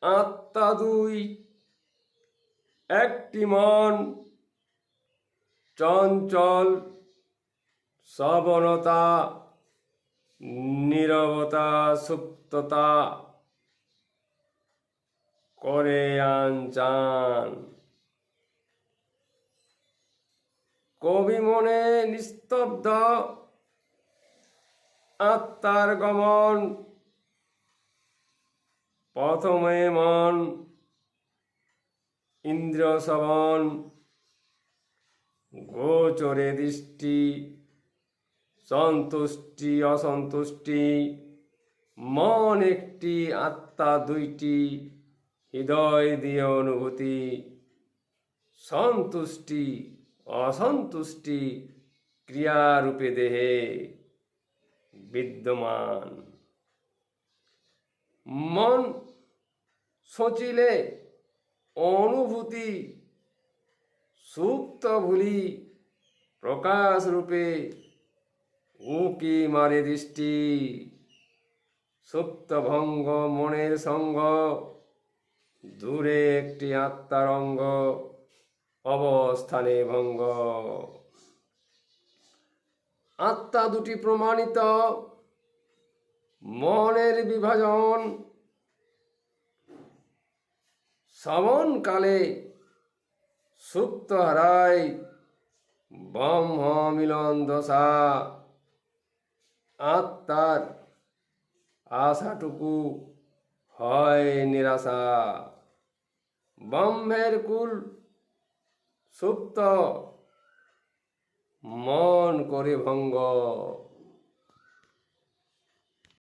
আত্মা দুই, একটি মন, চঞ্চল, শ্রবণতা, নীরবতা, সুপ্ততা, করে আনচান। কবি মনে নিস্তব্ধ, আত্মার গমন, প্রথমে মন, ইন্দ্রিয় শ্রবণ, গোচরে দৃষ্টি, সন্তুষ্টি অসন্তুষ্টি, মন একটি, আত্মা দুইটি, হৃদয় দিয়ে অনুভূতি, সন্তুষ্টি অসন্তুষ্টি ক্রিয়ারূপে দেহে বিদ্যমান। মন সচিলে অনুভূতি, সুপ্ত ভুলি প্রকাশ রূপে উঁকি মারে দৃষ্টি, সুপ্ত ভঙ্গ মনের সঙ্গ, দূরে একটি আত্মার অঙ্গ, অবস্থানে ভঙ্গ। আত্মা দুটি প্রমাণিত, মনের বিভাজন, শ্রবণকালে সুপ্ত হারায় ব্রহ্ম মিলন দশা, আত্মার আশাটুকু হয় নিরাশা। ব্রহ্মের কুল সুপ্ত, মন করে ভঙ্গ।